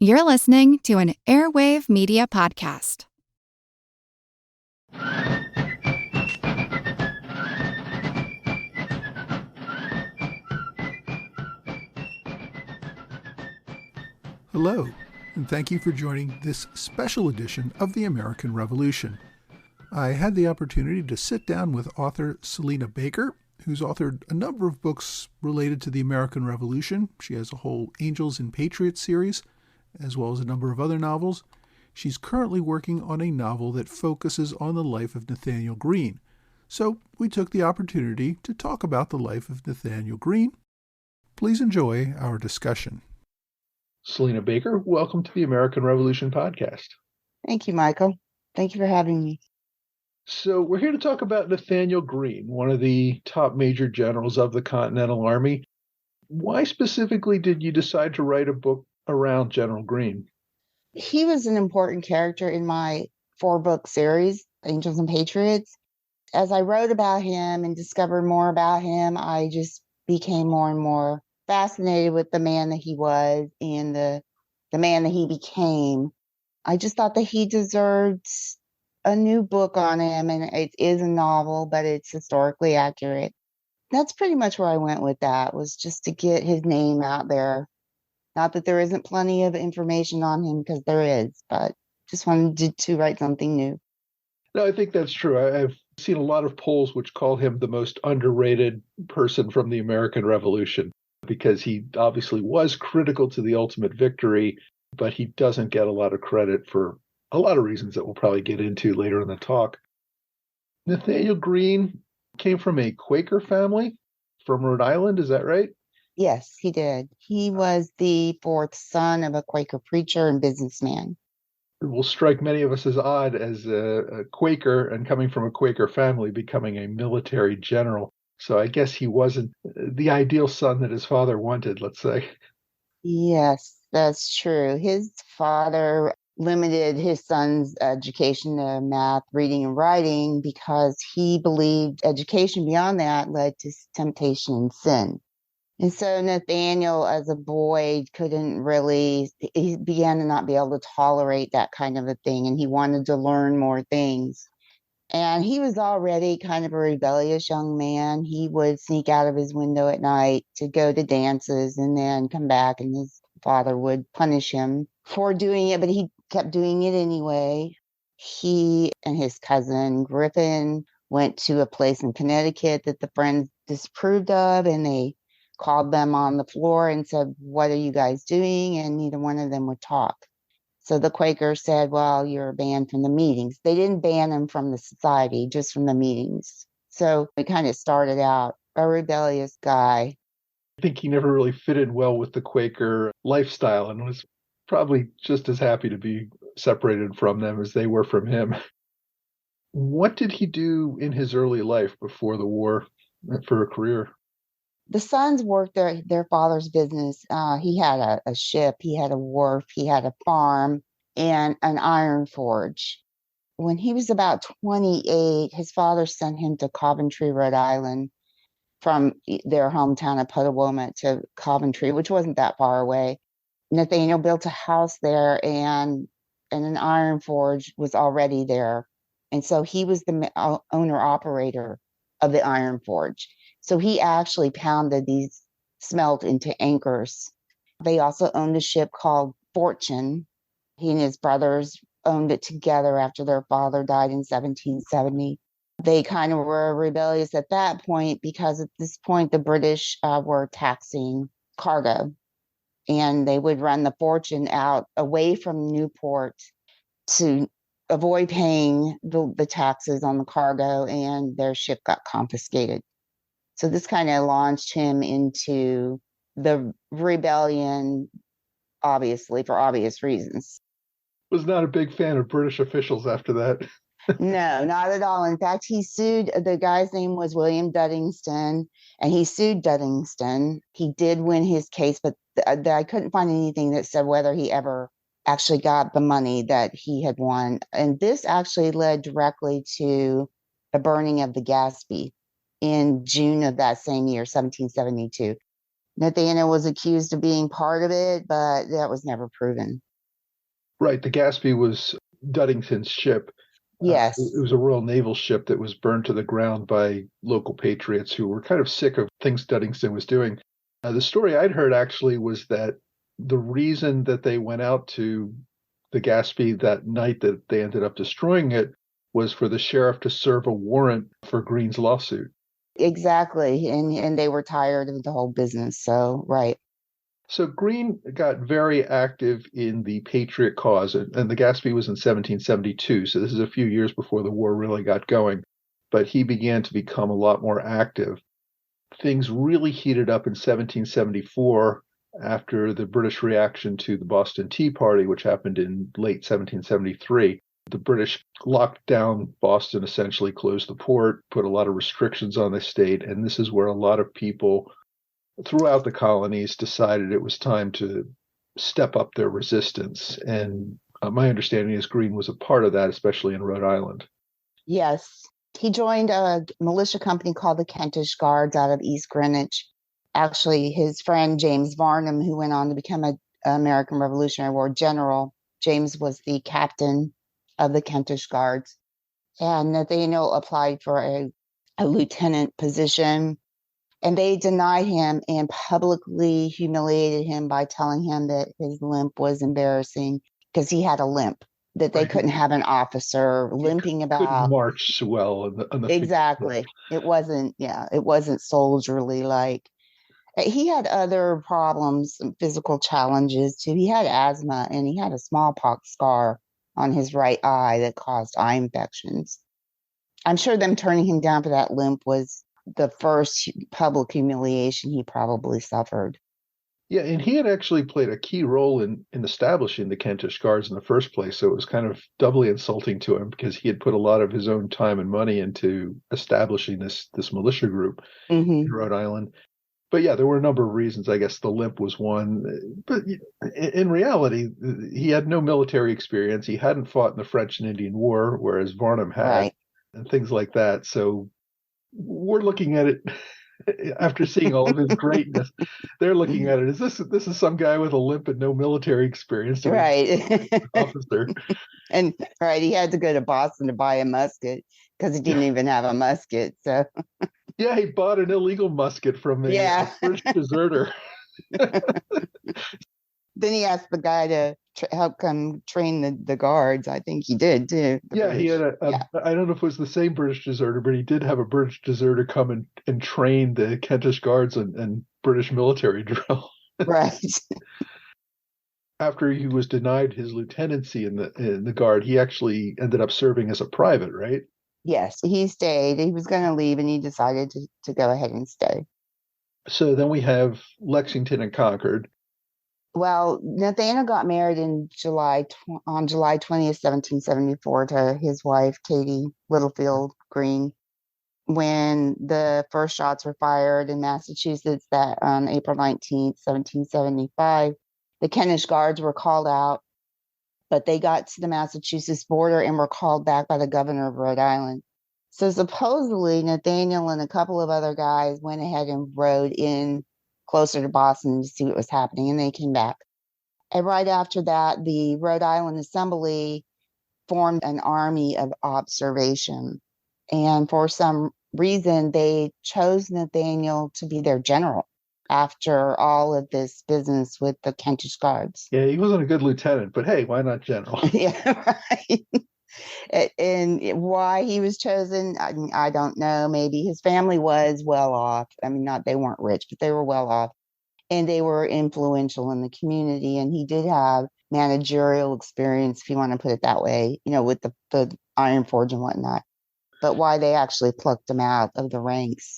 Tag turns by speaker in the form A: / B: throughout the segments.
A: You're listening to an Airwave Media Podcast.
B: Hello, and thank you for joining this special edition of the American Revolution. I had the opportunity to sit down with author Salina Baker, who's authored a number of books related to the American Revolution. She has a whole Angels and Patriots series, as well as a number of other novels. She's currently working on a novel that focuses on the life of Nathanael Greene. So we took the opportunity to talk about the life of Nathanael Greene. Please enjoy our discussion. Salina Baker, welcome to the American Revolution podcast.
C: Thank you, Michael. Thank you for having me.
B: So we're here to talk about Nathanael Greene, one of the top major generals of the Continental Army. Why specifically did you decide to write a book around General Greene?
C: He was an important character in my 4-book series, Angels and Patriots. As I wrote about him and discovered more about him, I just became more and more fascinated with the man that he was and the man that he became. I just thought that he deserved a new book on him, and it is a novel, but it's historically accurate. That's pretty much where I went with that, was just to get his name out there. Not that there isn't plenty of information on him, because there is, but just wanted to write something new.
B: No, I think that's true. I've seen a lot of polls which call him the most underrated person from the American Revolution, because he obviously was critical to the ultimate victory, but he doesn't get a lot of credit for a lot of reasons that we'll probably get into later in the talk. Nathanael Greene came from a Quaker family from Rhode Island, is that right?
C: Yes, he did. He was the 4th son of a Quaker preacher and businessman.
B: It will strike many of us as odd as a Quaker and coming from a Quaker family becoming a military general. So I guess he wasn't the ideal son that his father wanted, let's say.
C: Yes, that's true. His father limited his son's education to math, reading, and writing because he believed education beyond that led to temptation and sin. And so Nathaniel, as a boy, he began to not be able to tolerate that kind of a thing, and he wanted to learn more things. And he was already kind of a rebellious young man. He would sneak out of his window at night to go to dances and then come back, and his father would punish him for doing it, but he kept doing it anyway. He and his cousin Griffin went to a place in Connecticut that the friends disapproved of, and they called them on the floor and said, "What are you guys doing?" And neither one of them would talk. So the Quakers said, "Well, you're banned from the meetings." They didn't ban him from the society, just from the meetings. So it kind of started out a rebellious guy.
B: I think he never really fitted well with the Quaker lifestyle and was probably just as happy to be separated from them as they were from him. What did he do in his early life before the war for a career?
C: The sons worked their father's business. He had a ship, he had a wharf, he had a farm, and an iron forge. When he was about 28, his father sent him to Coventry, Rhode Island, from their hometown of Potawatomi to Coventry, which wasn't that far away. Nathaniel built a house there, and an iron forge was already there. And so he was the owner-operator of the iron forge. So he actually pounded these smelt into anchors. They also owned a ship called Fortune. He and his brothers owned it together after their father died in 1770. They kind of were rebellious at that point because at this point the British were taxing cargo, and they would run the Fortune out away from Newport to avoid paying the taxes on the cargo, and their ship got confiscated. So this kind of launched him into the rebellion, obviously, for obvious reasons.
B: Was not a big fan of British officials after that.
C: No, not at all. In fact, he sued, the guy's name was William Duddingston, and he sued Duddingston. He did win his case, but I couldn't find anything that said whether he ever actually got the money that he had won. And this actually led directly to the burning of the Gaspee in June of that same year, 1772. Nathanael was accused of being part of it, but that was never proven.
B: Right. The Gaspee was Duddington's ship. It
C: Yes,
B: was a Royal Naval ship that was burned to the ground by local patriots who were kind of sick of things Duddingston was doing. The story I'd heard actually was that the reason that they went out to the Gaspee that night that they ended up destroying it was for the sheriff to serve a warrant for Greene's lawsuit.
C: exactly. And they were tired of the whole business. So, right.
B: So Greene got very active in the Patriot cause, and the Gaspee was in 1772, so this is a few years before the war really got going. But he began to become a lot more active. Things really heated up in 1774 after the British reaction to the Boston Tea Party, which happened in late 1773. The British locked down Boston, essentially closed the port, put a lot of restrictions on the state, and this is where a lot of people throughout the colonies decided it was time to step up their resistance. And my understanding is Greene was a part of that, especially in Rhode Island.
C: Yes. He joined a militia company called the Kentish Guards out of East Greenwich. Actually, his friend James Varnum, who went on to become an American Revolutionary War general, James was the captain of the Kentish Guards. And Nathaniel applied for a lieutenant position. And they denied him and publicly humiliated him by telling him that his limp was embarrassing because he had a limp, that they couldn't have an officer limping about.
B: Couldn't march well on the
C: Exactly. It wasn't soldierly like. He had other problems, some physical challenges too. He had asthma and he had a smallpox scar on his right eye that caused eye infections. I'm sure them turning him down for that limp was the first public humiliation he probably suffered.
B: Yeah, and he had actually played a key role in establishing the Kentish Guards in the first place. So it was kind of doubly insulting to him because he had put a lot of his own time and money into establishing this militia group in Rhode Island. But yeah, there were a number of reasons. I guess the limp was one. But in reality, he had no military experience. He hadn't fought in the French and Indian War, whereas Varnum had,
C: Right.
B: and things like that. So we're looking at it after seeing all of his greatness. They're looking at it as this is some guy with a limp and no military experience,
C: Right.
B: officer.
C: And right, he had to go to Boston to buy a musket because he didn't even have a musket. So
B: yeah, he bought an illegal musket from a British deserter.
C: Then he asked the guy to help come train the guards. I think he did too.
B: Yeah, he had I don't know if it was the same British deserter, but he did have a British deserter come and train the Kentish Guards and British military drill.
C: Right.
B: After he was denied his lieutenancy in the Guard, he actually ended up serving as a private, right?
C: Yes, he stayed. He was going to leave, and he decided to go ahead and stay.
B: So then we have Lexington and Concord.
C: Well, Nathaniel got married on July 20th, 1774, to his wife, Katie Littlefield Greene. When the first shots were fired in Massachusetts that on April 19th, 1775, the Kentish Guards were called out, but they got to the Massachusetts border and were called back by the governor of Rhode Island. So supposedly Nathaniel and a couple of other guys went ahead and rode in closer to Boston to see what was happening, and they came back. And right after that, the Rhode Island Assembly formed an army of observation. And for some reason, they chose Nathaniel to be their general after all of this business with the Kentish Guards.
B: Yeah, he wasn't a good lieutenant, but hey, why not general?
C: Yeah, right. And why he was chosen, I don't know. Maybe his family was well off. I mean, they weren't rich, but they were well off. And they were influential in the community. And he did have managerial experience, if you want to put it that way, with the Iron Forge and whatnot. But why they actually plucked him out of the ranks.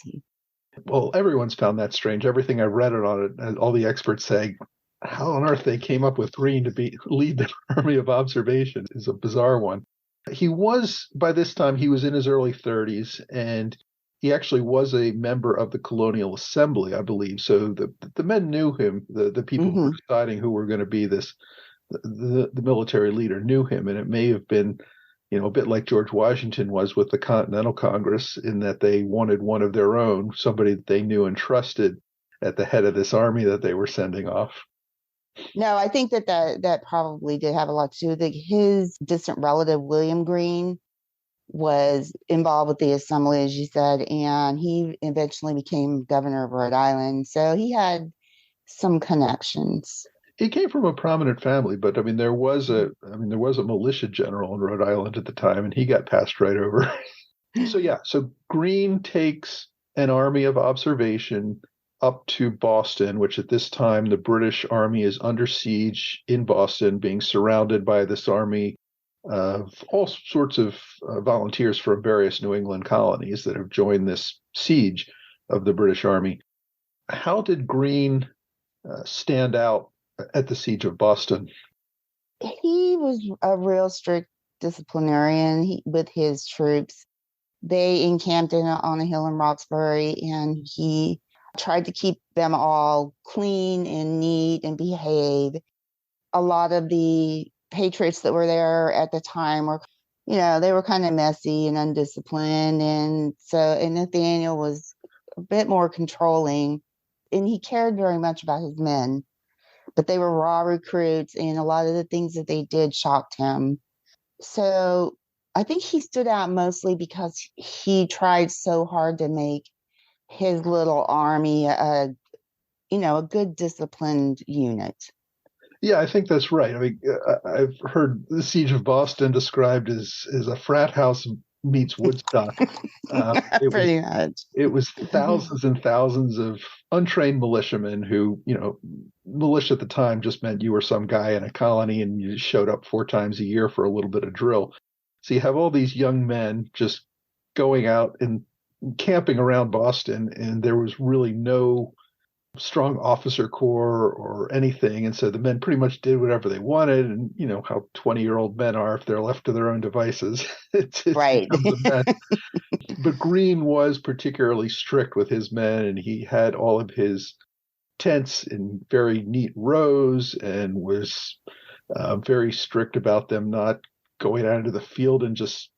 B: Well, everyone's found that strange. Everything I've read on it, and all the experts say, how on earth they came up with Greene to lead the army of observation is a bizarre one. He was, by this time, he was in his early 30s, and he actually was a member of the Colonial Assembly, I believe. So the men knew him. The people who were deciding who were going to be the military leader knew him, and it may have been, a bit like George Washington was with the Continental Congress, in that they wanted one of their own, somebody that they knew and trusted at the head of this army that they were sending off.
C: No, I think that probably did have a lot to do with it. His distant relative, William Greene, was involved with the assembly, as you said, and he eventually became governor of Rhode Island. So he had some connections.
D: He came from a prominent family, but I mean, there was a militia general in Rhode Island at the time, and he got passed right over. So Greene takes an army of observation up to Boston, which at this time the British army is under siege in Boston, being surrounded by this army of all sorts of volunteers from various New England colonies that have joined this siege of the British army. How did Greene stand out at the siege of Boston?
C: He was a real strict disciplinarian with his troops. They encamped on a hill in Roxbury, and he tried to keep them all clean and neat and behave. A lot of the patriots that were there at the time were, they were kind of messy and undisciplined. And Nathaniel was a bit more controlling, and he cared very much about his men. But they were raw recruits, and a lot of the things that they did shocked him. So I think he stood out mostly because he tried so hard to make his little army a good disciplined unit.
D: Yeah, I think that's right. I mean, I've heard the siege of Boston described as a frat house meets Woodstock.
C: Pretty much.
D: It was thousands and thousands of untrained militiamen who, militia at the time just meant you were some guy in a colony and you showed up 4 times a year for a little bit of drill. So you have all these young men just going out and camping around Boston, and there was really no strong officer corps or anything. And so the men pretty much did whatever they wanted. And you know how 20-year-old men are if they're left to their own devices. It
C: right.
D: becomes a mess. But Greene was particularly strict with his men, and he had all of his tents in very neat rows and was very strict about them not going out into the field and just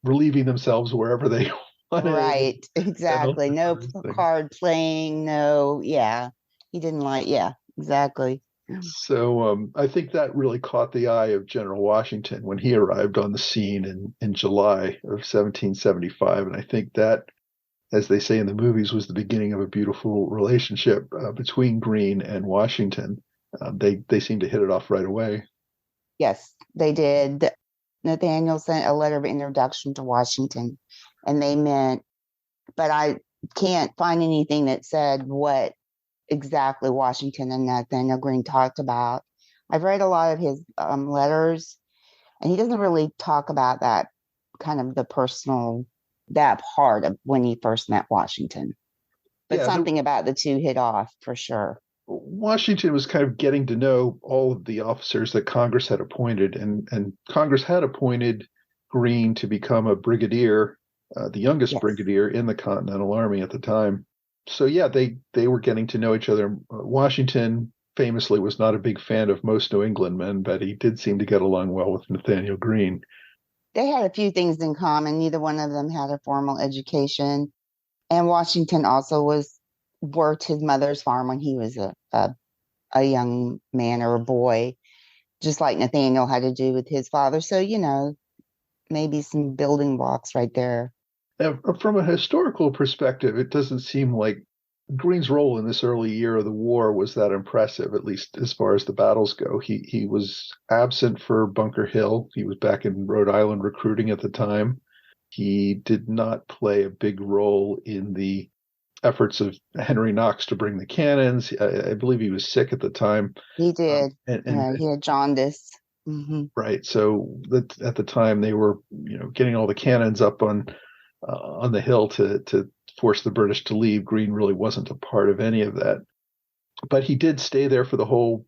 D: relieving themselves wherever they wanted.
C: Right, exactly. No card playing, he didn't like, exactly.
D: So I think that really caught the eye of General Washington when he arrived on the scene in July of 1775. And I think that, as they say in the movies, was the beginning of a beautiful relationship between Greene and Washington. They seemed to hit it off right away.
C: Yes, they did. Nathaniel sent a letter of introduction to Washington, and they met, but I can't find anything that said what exactly Washington and Nathanael Greene talked about. I've read a lot of his letters, and he doesn't really talk about that kind of the personal, that part of when he first met Washington. But something about the two hit off for sure.
D: Washington was kind of getting to know all of the officers that Congress had appointed, and Congress had appointed Greene to become a brigadier, the youngest brigadier in the Continental Army at the time. So they were getting to know each other. Washington famously was not a big fan of most New England men, but he did seem to get along well with Nathanael Greene.
C: They had a few things in common. Neither one of them had a formal education, and Washington also worked his mother's farm when he was a young man or a boy, just like Nathaniel had to do with his father. So, maybe some building blocks right there.
D: From a historical perspective, it doesn't seem like Greene's role in this early year of the war was that impressive, at least as far as the battles go. He was absent for Bunker Hill. He was back in Rhode Island recruiting at the time. He did not play a big role in the efforts of Henry Knox to bring the cannons. I believe he was sick at the time.
C: He did. And he had jaundice. Mm-hmm.
D: Right. So at the time they were, getting all the cannons up on the hill to force the British to leave. Greene really wasn't a part of any of that. But he did stay there for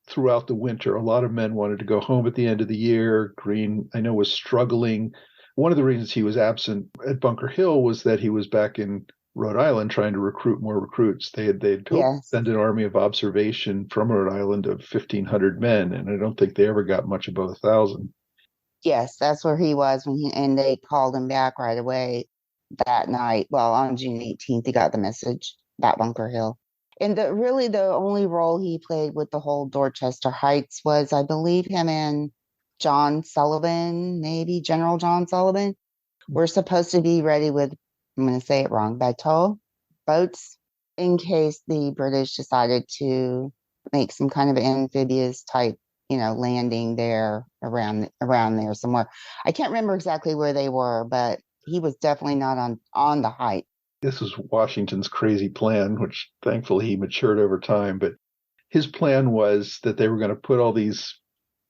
D: throughout the winter. A lot of men wanted to go home at the end of the year. Greene, I know, was struggling. One of the reasons he was absent at Bunker Hill was that he was back in Rhode Island trying to recruit more recruits. They'd hoped to send an army of observation from Rhode Island of 1,500 men, and I don't think they ever got much above 1,000.
C: Yes, that's where he was and they called him back right away that night. Well, on June 18th, he got the message about Bunker Hill. And the only role he played with the whole Dorchester Heights was, I believe, him and John Sullivan, maybe General John Sullivan, were supposed to be ready with, I'm going to say it wrong, bateau, boats, in case the British decided to make some kind of amphibious type, landing there around there somewhere. I can't remember exactly where they were, but he was definitely not on the height.
D: This was Washington's crazy plan, which thankfully he matured over time. But his plan was that they were going to put all these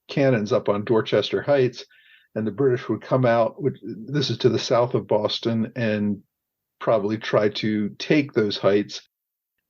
D: cannons up on Dorchester Heights, and the British would come out, this is to the south of Boston, and probably try to take those heights.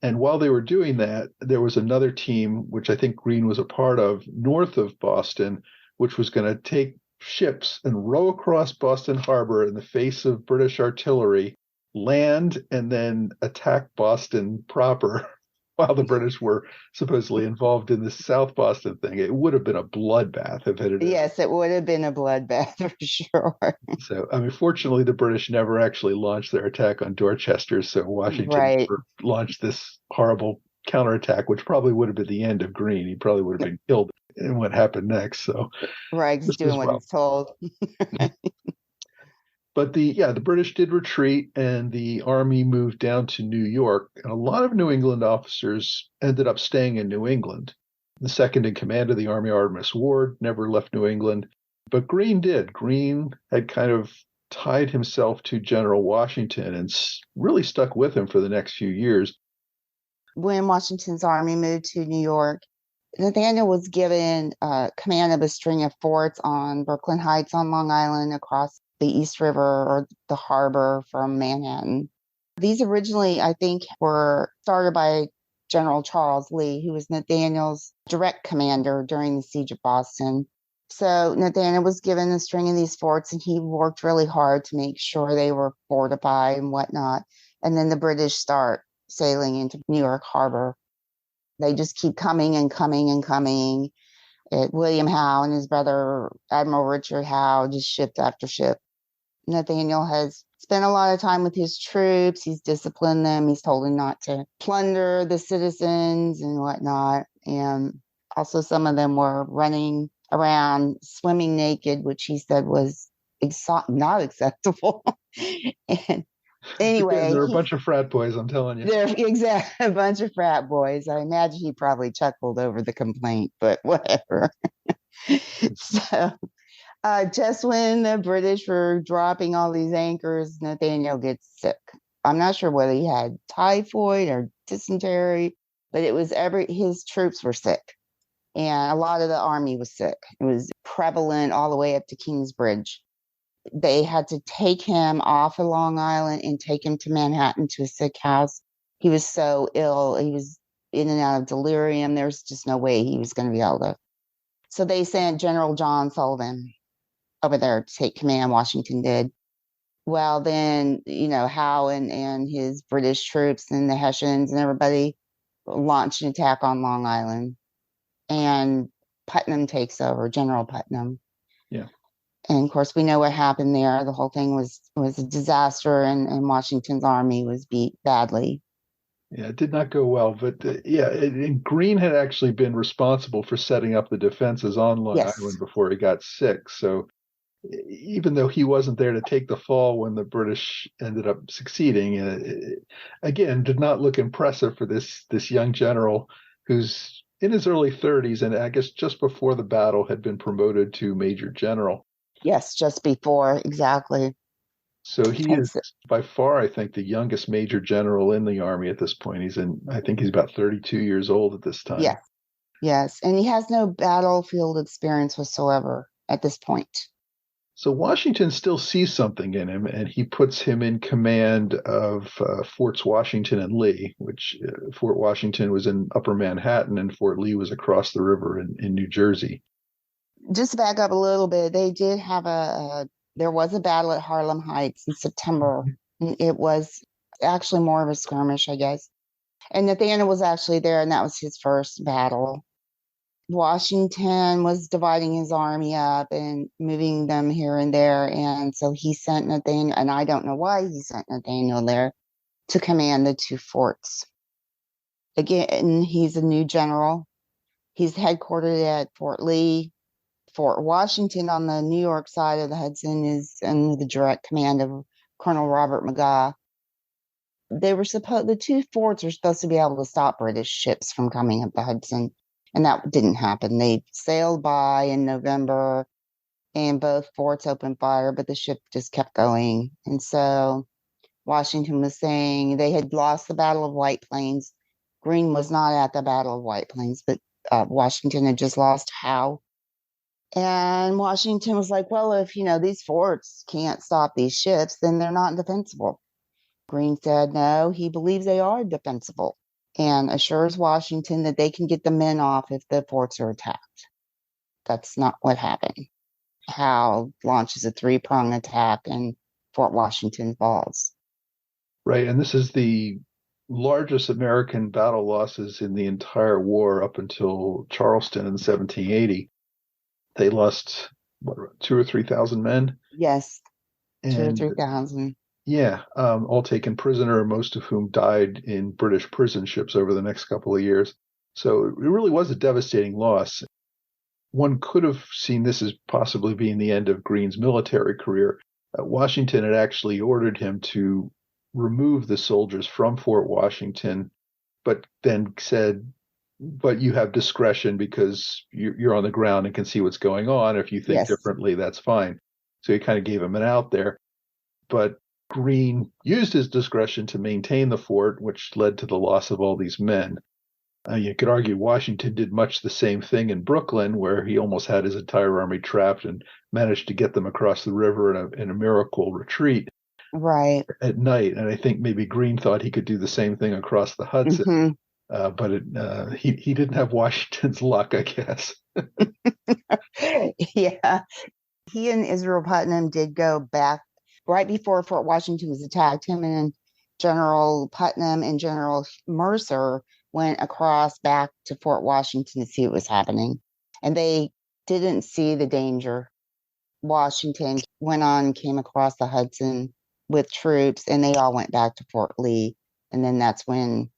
D: And while they were doing that, there was another team, which I think Greene was a part of, north of Boston, which was going to take ships and row across Boston Harbor in the face of British artillery, land, and then attack Boston proper while the British were supposedly involved in the South Boston thing. It would have been a bloodbath if it had.
C: Yes, it would have been a bloodbath for sure.
D: So, fortunately, the British never actually launched their attack on Dorchester, so Washington never launched this horrible counterattack, which probably would have been the end of Greene. He probably would have been killed in what happened next. So,
C: he's doing what he's told.
D: But the British did retreat, and the army moved down to New York. And a lot of New England officers ended up staying in New England. The second in command of the army, Artemus Ward, never left New England. But Greene did. Greene had kind of tied himself to General Washington and really stuck with him for the next few years.
C: When Washington's army moved to New York, Nathanael was given command of a string of forts on Brooklyn Heights on Long Island, across the East River or the harbor from Manhattan. These originally, I think, were started by General Charles Lee, who was Nathanael's direct commander during the siege of Boston. So Nathanael was given a string of these forts, and he worked really hard to make sure they were fortified and whatnot. And then the British start sailing into New York Harbor. They just keep coming and coming and coming. William Howe and his brother, Admiral Richard Howe, just ship after ship. Nathanael has spent a lot of time with his troops. He's disciplined them. He's told them not to plunder the citizens and whatnot. And also some of them were running around swimming naked, which he said was not acceptable. And anyway,
D: there were a bunch of frat boys, I'm telling you.
C: Exactly, a bunch of frat boys. I imagine he probably chuckled over the complaint, but whatever. So just when the British were dropping all these anchors, Nathanael gets sick. I'm not sure whether he had typhoid or dysentery, but it was his troops were sick. And a lot of the army was sick. It was prevalent all the way up to Kingsbridge. They had to take him off of Long Island and take him to Manhattan to a sick house. He was so ill. He was in and out of delirium. There's just no way he was going to be able to. So they sent General John Sullivan over there to take command. Washington did. Well, then, Howe and his British troops and the Hessians and everybody launched an attack on Long Island. And Putnam takes over, General Putnam.
D: Yeah.
C: And of course, we know what happened there. The whole thing was a disaster, and Washington's army was beat badly.
D: Yeah, it did not go well. But and Greene had actually been responsible for setting up the defenses on Long Island before he got sick. So even though he wasn't there to take the fall when the British ended up succeeding, again, did not look impressive for this young general who's in his early 30s, and I guess just before the battle had been promoted to major general.
C: Yes, just before, exactly.
D: So he is by far, I think, the youngest major general in the army at this point. I think he's about 32 years old at this time.
C: Yes. And he has no battlefield experience whatsoever at this point.
D: So Washington still sees something in him, and he puts him in command of Forts Washington and Lee, which Fort Washington was in Upper Manhattan and Fort Lee was across the river in New Jersey.
C: Just to back up a little bit, they did have there was a battle at Harlem Heights in September. It was actually more of a skirmish, I guess. And Nathanael was actually there, and that was his first battle. Washington was dividing his army up and moving them here and there. And so he sent Nathanael, and I don't know why he sent Nathanael there to command the two forts. Again, he's a new general. He's headquartered at Fort Lee. Fort Washington on the New York side of the Hudson is under the direct command of Colonel Robert McGaw. The two forts are supposed to be able to stop British ships from coming up the Hudson, and that didn't happen. They sailed by in November, and both forts opened fire, but the ship just kept going. And so Washington was saying they had lost the Battle of White Plains. Greene was not at the Battle of White Plains, but Washington had just lost Howe. And Washington was like, well, if, these forts can't stop these ships, then they're not defensible. Greene said no, he believes they are defensible and assures Washington that they can get the men off if the forts are attacked. That's not what happened. Howe launches a 3-pronged attack and Fort Washington falls.
D: Right, and this is the largest American battle losses in the entire war up until Charleston in 1780. They lost, 2,000 or 3,000 men?
C: Yes,
D: and
C: 2,000 or 3,000.
D: Yeah, all taken prisoner, most of whom died in British prison ships over the next couple of years. So it really was a devastating loss. One could have seen this as possibly being the end of Greene's military career. Washington had actually ordered him to remove the soldiers from Fort Washington, but then said, but you have discretion because you're on the ground and can see what's going on. If you think differently, that's fine. So he kind of gave him an out there. But Greene used his discretion to maintain the fort, which led to the loss of all these men. You could argue Washington did much the same thing in Brooklyn, where he almost had his entire army trapped and managed to get them across the river in a miracle retreat at night. And I think maybe Greene thought he could do the same thing across the Hudson, but he didn't have Washington's luck, I guess.
C: Yeah. He and Israel Putnam did go back right before Fort Washington was attacked. Him and General Putnam and General Mercer went across back to Fort Washington to see what was happening. And they didn't see the danger. Washington went on, came across the Hudson with troops, and they all went back to Fort Lee. And then that's when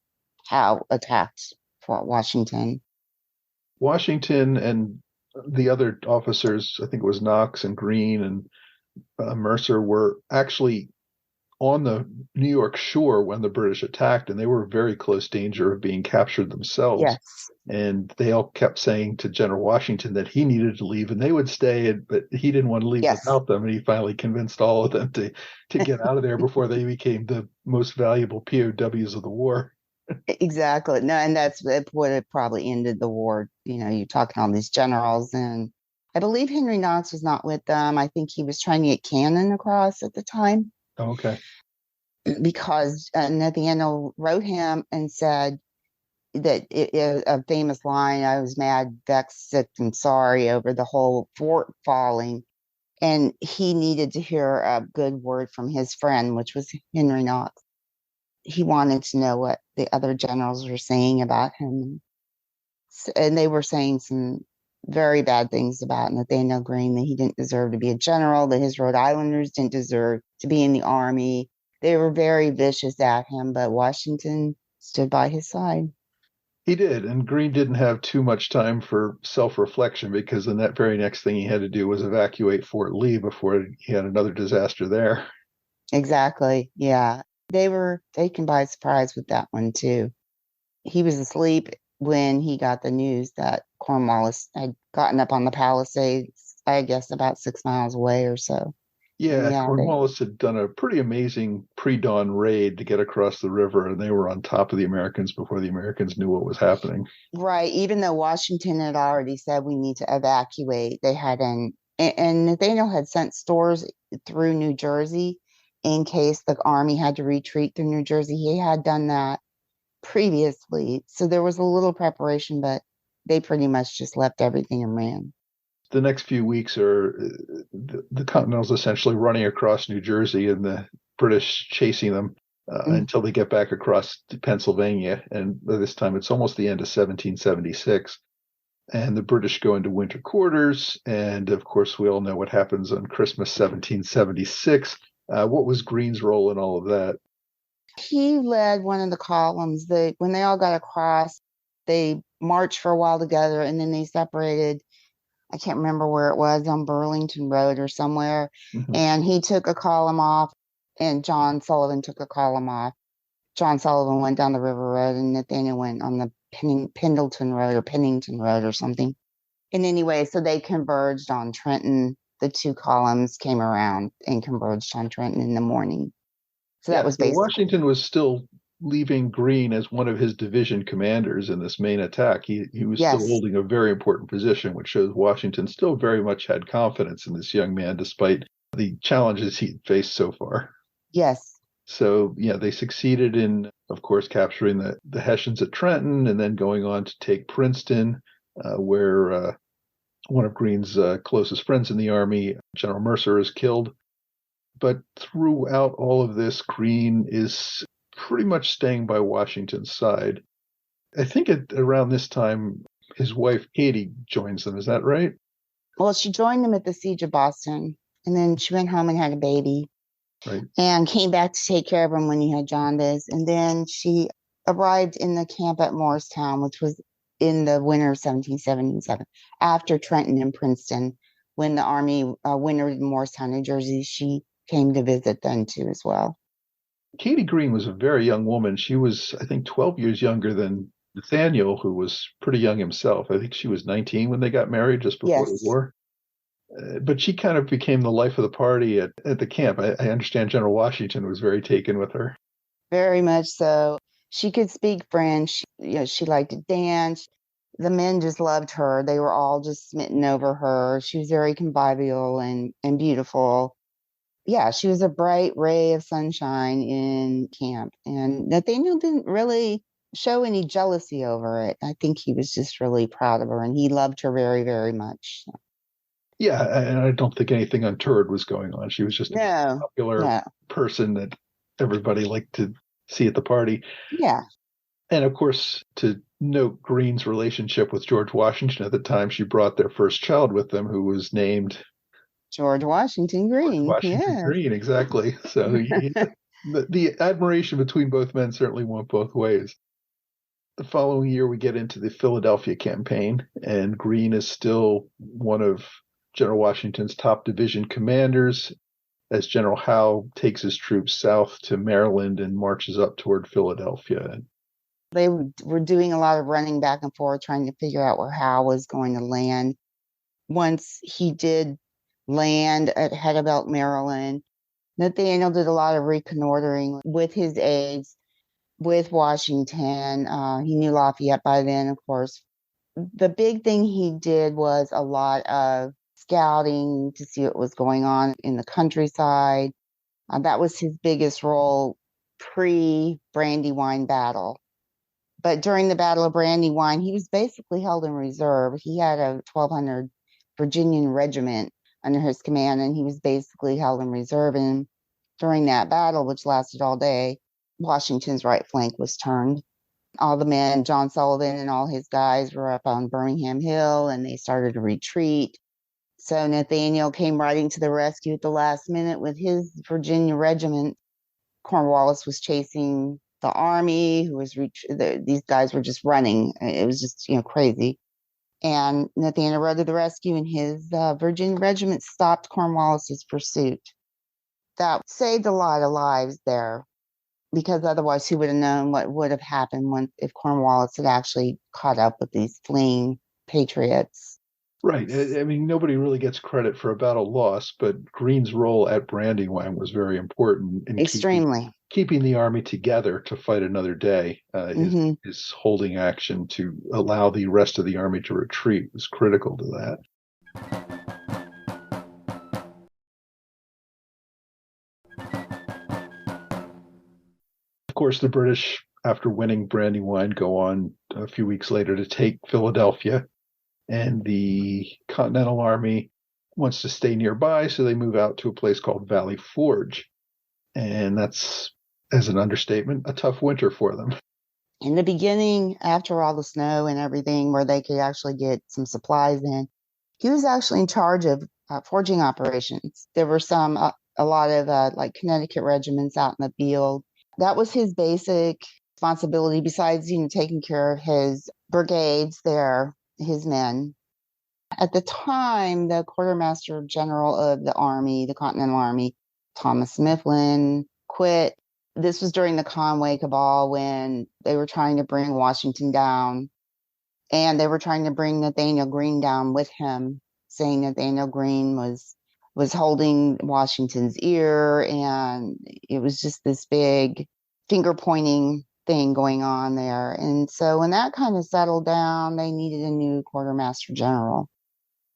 C: Howe attacked Fort Washington.
D: Washington and the other officers, I think it was Knox and Greene and Mercer, were actually on the New York shore when the British attacked, and they were in very close danger of being captured themselves.
C: Yes.
D: And they all kept saying to General Washington that he needed to leave and they would stay, but he didn't want to leave without them. And he finally convinced all of them to get out of there before they became the most valuable POWs of the war.
C: Exactly. No, and that's what it probably ended the war. You're talking all these generals, and I believe Henry Knox was not with them. I think he was trying to get cannon across at the time.
D: Oh, okay.
C: Because Nathanael wrote him and said that a famous line, I was mad, vexed, sick, and sorry over the whole fort falling. And he needed to hear a good word from his friend, which was Henry Knox. He wanted to know what the other generals were saying about him. And they were saying some very bad things about Nathanael Greene, that he didn't deserve to be a general, that his Rhode Islanders didn't deserve to be in the army. They were very vicious at him, but Washington stood by his side.
D: He did, and Greene didn't have too much time for self-reflection, because then that very next thing he had to do was evacuate Fort Lee before he had another disaster there.
C: Exactly, yeah. They were taken by surprise with that one, too. He was asleep when he got the news that Cornwallis had gotten up on the Palisades, I guess about 6 miles away or so.
D: Yeah, Cornwallis had done a pretty amazing pre-dawn raid to get across the river, and they were on top of the Americans before the Americans knew what was happening.
C: Right. Even though Washington had already said we need to evacuate, they hadn't. And Nathaniel had sent stores through New Jersey in case the army had to retreat through New Jersey. He had done that previously. So there was a little preparation, but they pretty much just left everything and ran.
D: The next few weeks are the Continentals essentially running across New Jersey and the British chasing them until they get back across to Pennsylvania. And by this time, it's almost the end of 1776. And the British go into winter quarters. And of course, we all know what happens on Christmas 1776. What was Greene's role in all of that?
C: He led one of the columns. When they all got across, they marched for a while together, and then they separated. I can't remember where it was, on Burlington Road or somewhere.
D: Mhm.
C: And he took a column off, and John Sullivan took a column off. John Sullivan went down the River Road, and Nathaniel went on the Pendleton Road or Pennington Road or something. And anyway, so they converged on Trenton. The two columns came around and converged on Trenton in the morning. So that was
D: so
C: basically.
D: Washington was still leaving Greene as one of his division commanders in this main attack. He was
C: Yes.
D: still holding a very important position, which shows Washington still very much had confidence in this young man, despite the challenges he'd faced so far.
C: Yes.
D: So, they succeeded in, of course, capturing the Hessians at Trenton and then going on to take Princeton, where one of Greene's closest friends in the Army, General Mercer, is killed. But throughout all of this, Greene is pretty much staying by Washington's side. I think around this time, his wife, Katie, joins them. Is that right?
C: Well, she joined them at the Siege of Boston, and then she went home and had a baby.
D: Right.
C: And came back to take care of him when he had jaundice. And then she arrived in the camp at Morristown, which was in the winter of 1777, after Trenton and Princeton. When the Army wintered in Morristown, New Jersey, she came to visit then too as well.
D: Katie Greene was a very young woman. She was, I think, 12 years younger than Nathaniel, who was pretty young himself. I think she was 19 when they got married, just before the war. But she kind of became the life of the party at the camp. I understand General Washington was very taken with her.
C: Very much so. She could speak French. She liked to dance. The men just loved her. They were all just smitten over her. She was very convivial and beautiful. Yeah, she was a bright ray of sunshine in camp. And Nathaniel didn't really show any jealousy over it. I think he was just really proud of her, and he loved her very, very much.
D: Yeah, and I don't think anything untoward was going on. She was just a popular person that everybody liked to see at the party.
C: Yeah.
D: And of course, to note Greene's relationship with George Washington at the time, she brought their first child with them, who was named
C: George Washington Greene.
D: Washington Greene, exactly. So the admiration between both men certainly went both ways. The following year, we get into the Philadelphia campaign, and Greene is still one of General Washington's top division commanders as General Howe takes his troops south to Maryland and marches up toward Philadelphia.
C: They were doing a lot of running back and forth, trying to figure out where Howe was going to land. Once he did land at Hedabelt, Maryland, Nathaniel did a lot of reconnoitering with his aides, with Washington. He knew Lafayette by then, of course. The big thing he did was a lot of scouting to see what was going on in the countryside. That was his biggest role pre-Brandywine battle. But during the Battle of Brandywine, he was basically held in reserve. He had a 1,200 Virginian regiment under his command, and he was basically held in reserve. And during that battle, which lasted all day, Washington's right flank was turned. All the men, John Sullivan and all his guys, were up on Birmingham Hill, and they started to retreat. So Nathaniel came riding to the rescue at the last minute with his Virginia regiment. Cornwallis was chasing the army, who was these guys were just running. It was just crazy. And Nathaniel rode to the rescue, and his Virginia regiment stopped Cornwallis's pursuit. That saved a lot of lives there, because otherwise who would have known what would have happened if Cornwallis had actually caught up with these fleeing patriots.
D: Right. I mean, nobody really gets credit for a battle lost, but Greene's role at Brandywine was very important in keeping the army together to fight another day. His holding action to allow the rest of the army to retreat was critical to that. Of course, the British, after winning Brandywine, go on a few weeks later to take Philadelphia. And the Continental Army wants to stay nearby, so they move out to a place called Valley Forge. And that's, as an understatement, a tough winter for them.
C: In the beginning, after all the snow and everything, where they could actually get some supplies in, he was actually in charge of forging operations. There were a lot of like Connecticut regiments out in the field. That was his basic responsibility, besides, taking care of his brigades there, his men. At the time, the Quartermaster General of the Army, the Continental Army, Thomas Mifflin, quit. This was during the Conway Cabal, when they were trying to bring Washington down, and they were trying to bring Nathanael Greene down with him, saying Nathanael Greene was holding Washington's ear, and it was just this big finger pointing thing going on there. And so when that kind of settled down, they needed a new Quartermaster General.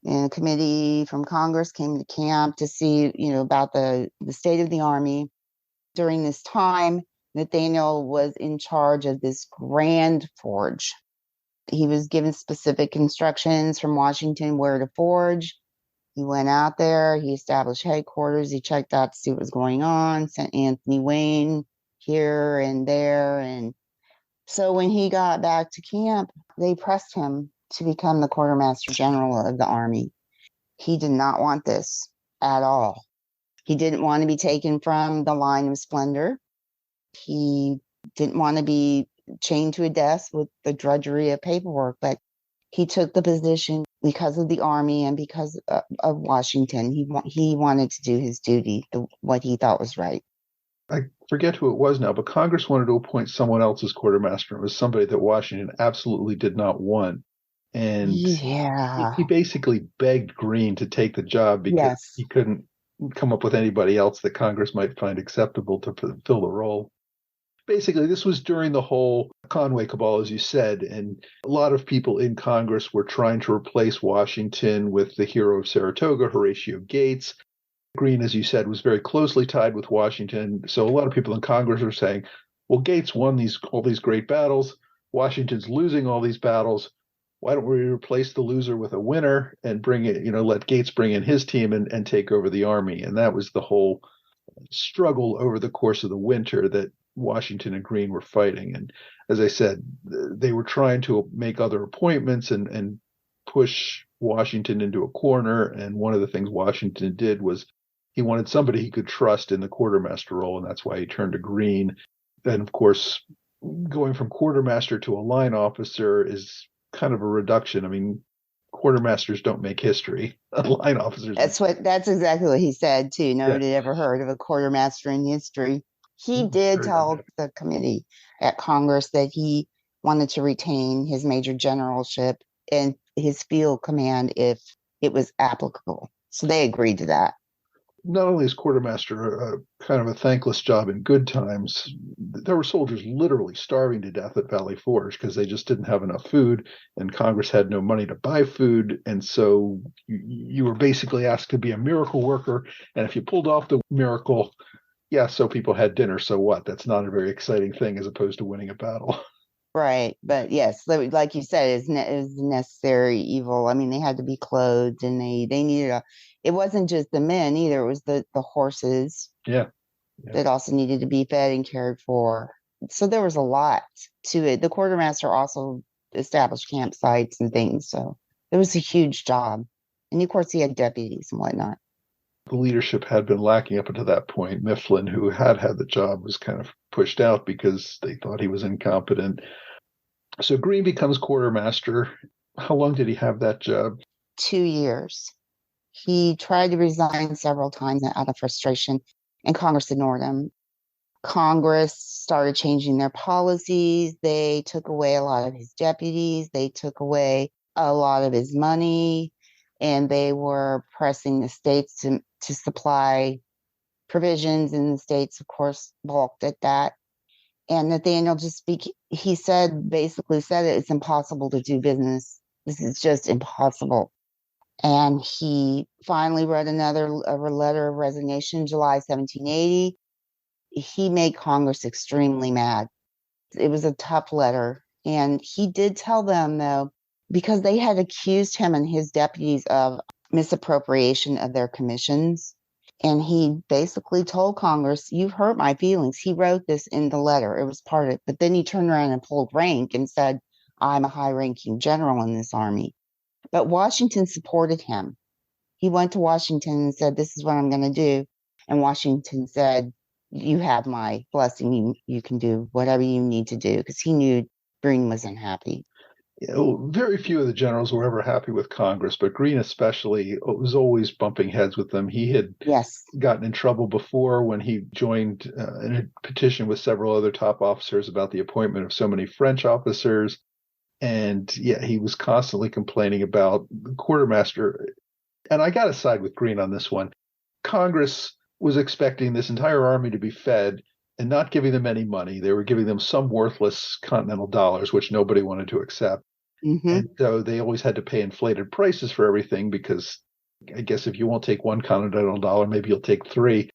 C: And a committee from Congress came to camp to see, about the state of the Army. During this time, Nathanael was in charge of this grand forge. He was given specific instructions from Washington where to forge. He went out there, he established headquarters, he checked out to see what was going on, sent Anthony Wayne here and there. And so when he got back to camp, they pressed him to become the Quartermaster General of the Army. He did not want this at all. He didn't want to be taken from the Line of Splendor. He didn't want to be chained to a desk with the drudgery of paperwork, but he took the position because of the Army and because of Washington. He wanted to do his duty, what he thought was right.
D: I forget who it was now, but Congress wanted to appoint someone else as quartermaster. It was somebody that Washington absolutely did not want. And he basically begged Greene to take the job because he couldn't come up with anybody else that Congress might find acceptable to fill the role. Basically, this was during the whole Conway Cabal, as you said, and a lot of people in Congress were trying to replace Washington with the hero of Saratoga, Horatio Gates. Greene, as you said, was very closely tied with Washington. So a lot of people in Congress were saying, well, Gates won all these great battles. Washington's losing all these battles. Why don't we replace the loser with a winner and let Gates bring in his team and take over the Army? And that was the whole struggle over the course of the winter that Washington and Greene were fighting. And as I said, they were trying to make other appointments and push Washington into a corner. And one of the things Washington did was he wanted somebody he could trust in the quartermaster role, and that's why he turned to Greene. And of course, going from quartermaster to a line officer is kind of a reduction. I mean, quartermasters don't make history. Line officers.
C: That's exactly what he said too. Nobody had ever heard of a quartermaster in history. He did tell the committee at Congress that he wanted to retain his major generalship and his field command if it was applicable. So they agreed to that.
D: Not only is quartermaster kind of a thankless job in good times, there were soldiers literally starving to death at Valley Forge because they just didn't have enough food, and Congress had no money to buy food. And so you were basically asked to be a miracle worker. And if you pulled off the miracle, so people had dinner. So what? That's not a very exciting thing as opposed to winning a battle.
C: Right. But yes, like you said, it was necessary evil. I mean, they had to be clothed, and they needed it wasn't just the men either. It was the horses.
D: Yeah.
C: That also needed to be fed and cared for. So there was a lot to it. The quartermaster also established campsites and things. So it was a huge job. And of course, he had deputies and whatnot.
D: The leadership had been lacking up until that point. Mifflin, who had the job, was kind of pushed out because they thought he was incompetent. So Greene becomes quartermaster. How long did he have that job?
C: 2 years. He tried to resign several times out of frustration, and Congress ignored him. Congress started changing their policies. They took away a lot of his deputies. They took away a lot of his money, and they were pressing the states to supply provisions, and the states, of course, balked at that. And Nathanael basically said it's impossible to do business. This is just impossible. And he finally wrote a letter of resignation, July 1780. He made Congress extremely mad. It was a tough letter. And he did tell them, though, because they had accused him and his deputies of misappropriation of their commissions. And he basically told Congress, "You've hurt my feelings." He wrote this in the letter. It was part of it. But then he turned around and pulled rank and said, "I'm a high-ranking general in this army." But Washington supported him. He went to Washington and said, "This is what I'm going to do." And Washington said, you have my blessing. You can do whatever you need to do, because he knew Greene was unhappy.
D: Very few of the generals were ever happy with Congress, but Greene especially was always bumping heads with them. He had gotten in trouble before when he joined in a petition with several other top officers about the appointment of so many French officers. And yeah, he was constantly complaining about the quartermaster. And I got to side with Greene on this one. Congress was expecting this entire army to be fed and not giving them any money. They were giving them some worthless continental dollars, which nobody wanted to accept.
C: Mm-hmm.
D: And so they always had to pay inflated prices for everything, because I guess if you won't take one continental dollar, maybe you'll take three.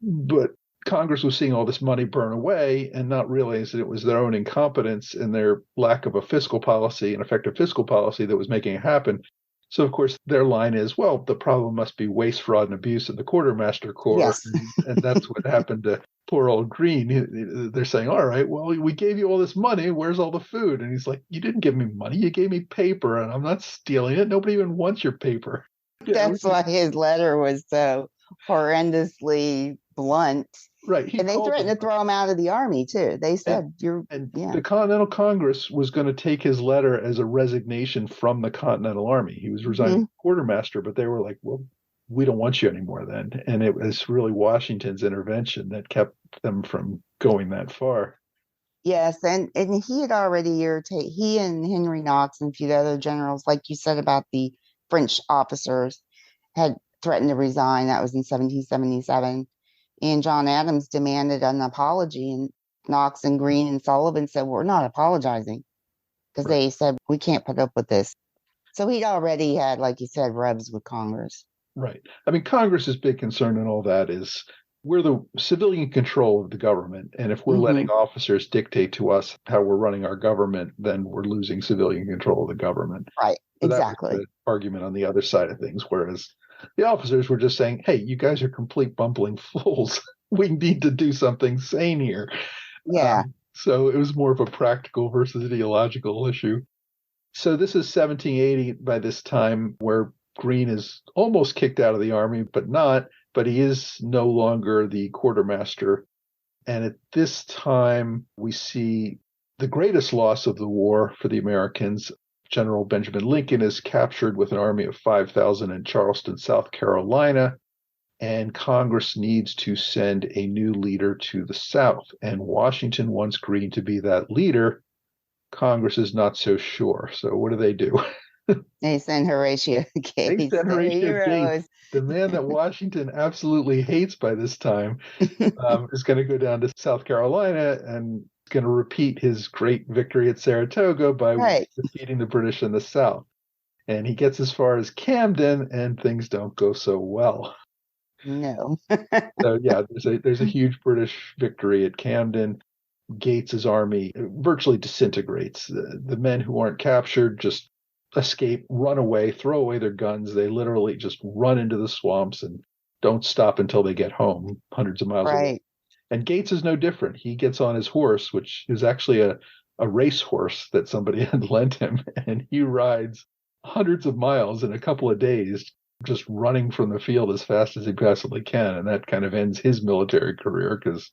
D: But Congress was seeing all this money burn away and not realizing it was their own incompetence and their lack of a fiscal policy, an effective fiscal policy, that was making it happen. So, of course, their line is, well, the problem must be waste, fraud, and abuse of the quartermaster corps.
C: Yes.
D: And that's what happened to poor old Greene. They're saying, all right, well, we gave you all this money. Where's all the food? And he's like, you didn't give me money. You gave me paper, and I'm not stealing it. Nobody even wants your paper.
C: That's why his letter was so horrendously blunt.
D: Right.
C: And they threatened to throw him out of the army, too. They said,
D: the Continental Congress was going to take his letter as a resignation from the Continental Army. He was resigning as quartermaster, but they were like, well, we don't want you anymore then. And it was really Washington's intervention that kept them from going that far.
C: Yes, and he had already irritated, he and Henry Knox and a few other generals, like you said about the French officers, had threatened to resign. That was in 1777. And John Adams demanded an apology, and Knox and Greene and Sullivan said, we're not apologizing, because they said, we can't put up with this. So he'd already had, like you said, rubs with Congress.
D: Right. I mean, Congress's big concern in all that is we're the civilian control of the government. And if we're letting officers dictate to us how we're running our government, then we're losing civilian control of the government.
C: Right.
D: So
C: exactly.
D: That was the argument on the other side of things, whereas the officers were just saying, hey, you guys are complete bumbling fools. We need to do something sane here.
C: Yeah.
D: So it was more of a practical versus ideological issue. So this is 1780 by this time, where Greene is almost kicked out of the army, but not. But he is no longer the quartermaster. And at this time, we see the greatest loss of the war for the Americans. General Benjamin Lincoln is captured with an army of 5,000 in Charleston, South Carolina, and Congress needs to send a new leader to the South. And Washington wants Greene to be that leader. Congress is not so sure. So what do?
C: They send Horatio Gates.
D: They send Horatio Gates, the man that Washington absolutely hates by this time, is going to go down to South Carolina and going to repeat his great victory at Saratoga by defeating the British in the South. And he gets as far as Camden, and things don't go so well.
C: No.
D: So yeah, there's a huge British victory at Camden. Gates's army virtually disintegrates. The men who aren't captured just escape, run away, throw away their guns. They literally just run into the swamps and don't stop until they get home, hundreds of miles away. And Gates is no different. He gets on his horse, which is actually a race horse that somebody had lent him, and he rides hundreds of miles in a couple of days, just running from the field as fast as he possibly can. And that kind of ends his military career, because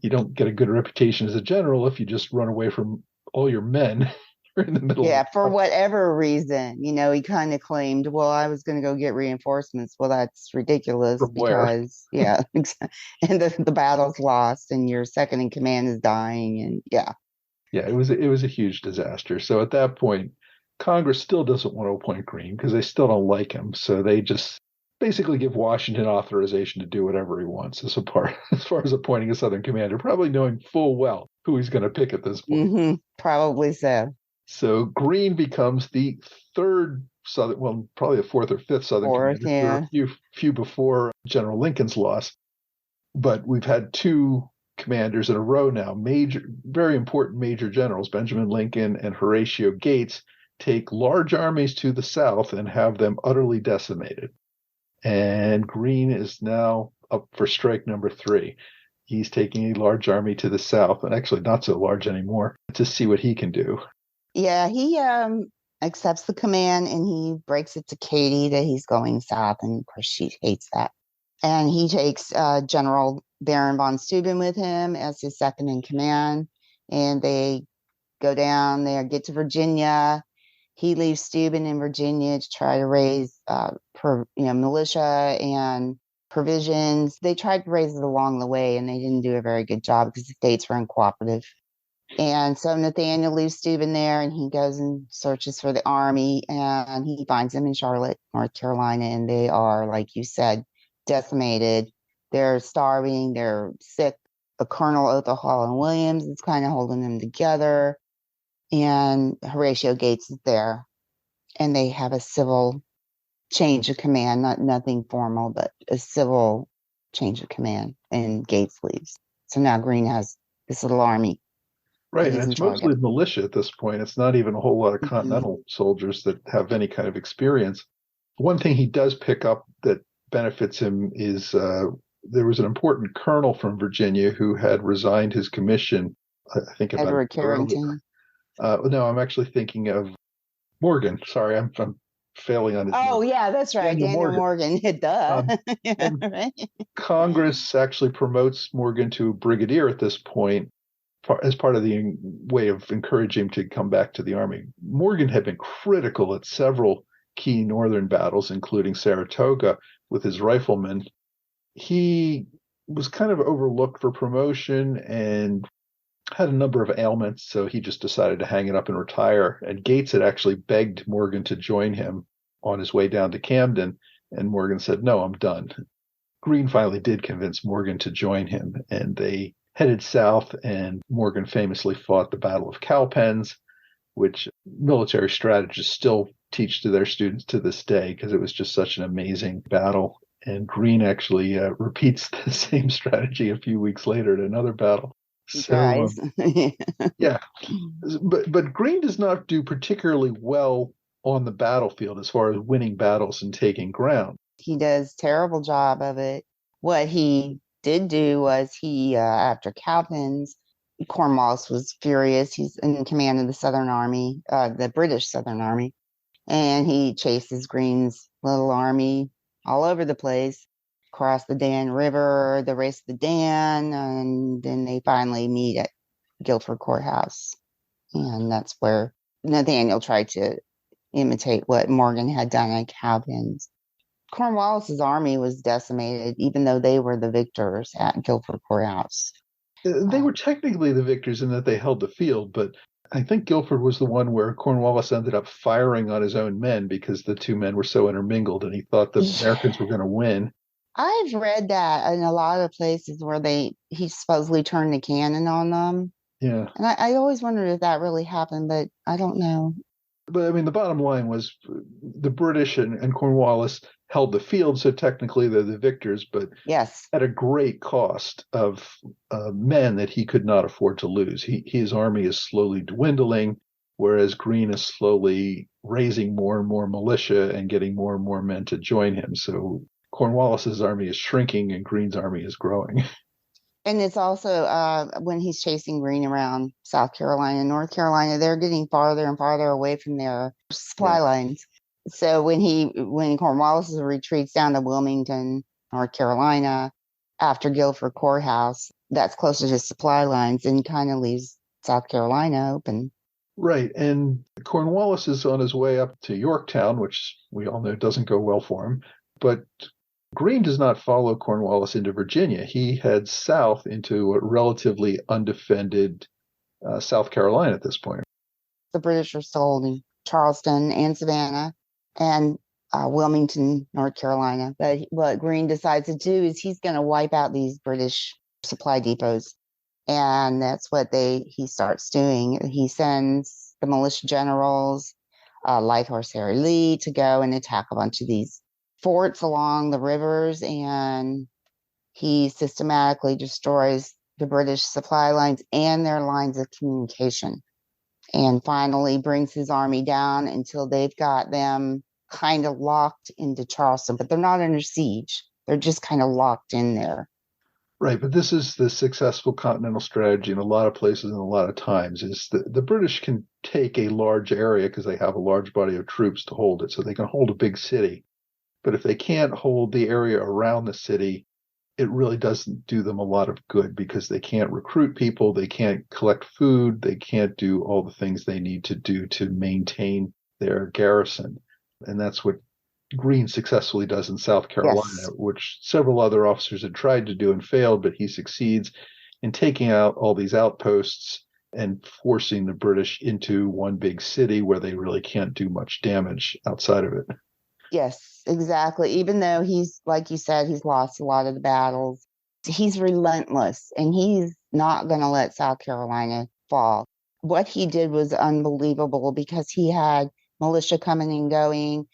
D: you don't get a good reputation as a general if you just run away from all your men in the middle.
C: Yeah, for whatever reason, he kind of claimed, well, I was going to go get reinforcements. Well, that's ridiculous.
D: From where?
C: Yeah, and the battle's lost and your second in command is dying. And yeah,
D: it was a huge disaster. So at that point, Congress still doesn't want to appoint Greene because they still don't like him. So they just basically give Washington authorization to do whatever he wants as far as appointing a Southern commander, probably knowing full well who he's going to pick at this point.
C: Probably so.
D: So Greene becomes the third Southern, well, probably the fourth or fifth Southern commander.
C: Yeah.
D: There were a few before General Lincoln's loss. But we've had two commanders in a row now, very important major generals, Benjamin Lincoln and Horatio Gates, take large armies to the South and have them utterly decimated. And Greene is now up for strike number 3. He's taking a large army to the South, and actually not so large anymore, to see what he can do.
C: Yeah, he accepts the command and he breaks it to Katie that he's going south, and of course she hates that. And he takes General Baron von Steuben with him as his second in command. And they go down there, get to Virginia. He leaves Steuben in Virginia to try to raise militia and provisions. They tried to raise it along the way, and they didn't do a very good job because the states were uncooperative. And so Nathanael leaves Steuben there, and he goes and searches for the army, and he finds them in Charlotte, North Carolina, and they are, like you said, decimated. They're starving. They're sick. The Colonel Othell and Williams is kind of holding them together, and Horatio Gates is there, and they have a civil change of command, nothing formal, but a civil change of command, and Gates leaves. So now Greene has this little army.
D: Right, and it's mostly militia at this point. It's not even a whole lot of Continental soldiers that have any kind of experience. One thing he does pick up that benefits him is there was an important colonel from Virginia who had resigned his commission, I think about
C: Edward Carrington.
D: No, I'm actually thinking of Morgan. Sorry, I'm failing on his name.
C: Oh, yeah, that's right. Daniel Morgan. Duh.
D: Right. Congress actually promotes Morgan to brigadier at this point as part of the way of encouraging him to come back to the army. Morgan had been critical at several key northern battles, including Saratoga, with his riflemen. He was kind of overlooked for promotion and had a number of ailments, so he just decided to hang it up and retire. And Gates had actually begged Morgan to join him on his way down to Camden, and Morgan said, "No, I'm done." Greene finally did convince Morgan to join him, and they headed south, and Morgan famously fought the Battle of Cowpens, which military strategists still teach to their students to this day because it was just such an amazing battle. And Greene actually repeats the same strategy a few weeks later at another battle. So, yeah, but Greene does not do particularly well on the battlefield as far as winning battles and taking ground.
C: He does a terrible job of it. What he did do was after Cowpens, Cornwallis was furious. He's in command of the Southern Army, the British Southern Army, and he chases Greene's little army all over the place, across the Dan River, the race of the Dan, and then they finally meet at Guilford Courthouse. And that's where Nathaniel tried to imitate what Morgan had done at Cowpens. Cornwallis's army was decimated, even though they were the victors at Guilford Courthouse.
D: They were technically the victors in that they held the field, but I think Guilford was the one where Cornwallis ended up firing on his own men because the two men were so intermingled, and he thought the Americans were going to win.
C: I've read that in a lot of places where he supposedly turned the cannon on them.
D: Yeah.
C: And I always wondered if that really happened, but I don't know.
D: But I mean, the bottom line was the British and Cornwallis held the field, so technically they're the victors, but
C: yes,
D: at a great cost of men that he could not afford to lose. His army is slowly dwindling, whereas Greene is slowly raising more and more militia and getting more and more men to join him. So Cornwallis's army is shrinking and Greene's army is growing.
C: And it's also when he's chasing Greene around South Carolina and North Carolina, they're getting farther and farther away from their supply lines. So when Cornwallis retreats down to Wilmington, North Carolina, after Guilford Courthouse, that's closer to supply lines and kind of leaves South Carolina open.
D: Right. And Cornwallis is on his way up to Yorktown, which we all know doesn't go well for him. But Greene does not follow Cornwallis into Virginia. He heads south into a relatively undefended South Carolina at this point.
C: The British are still holding Charleston and Savannah and Wilmington, North Carolina. But what Greene decides to do is he's going to wipe out these British supply depots. And that's what he starts doing. He sends the militia generals, Light Horse Harry Lee, to go and attack a bunch of these forts along the rivers, and he systematically destroys the British supply lines and their lines of communication, and finally brings his army down until they've got them kind of locked into Charleston, but they're not under siege. They're just kind of locked in there.
D: Right, but this is the successful Continental strategy in a lot of places and a lot of times is the British can take a large area because they have a large body of troops to hold it, so they can hold a big city. but if they can't hold the area around the city, it really doesn't do them a lot of good because they can't recruit people, they can't collect food, they can't do all the things they need to do to maintain their garrison. And that's what Greene successfully does in South Carolina,
C: Yes.
D: which several other officers had tried to do and failed, but he succeeds in taking out all these outposts and forcing the British into one big city where they really can't do much damage outside of it.
C: Yes, exactly. Even though he's, like you said, he's lost a lot of the battles, he's relentless and he's not going to let South Carolina fall. What he did was unbelievable because he had militia coming and going.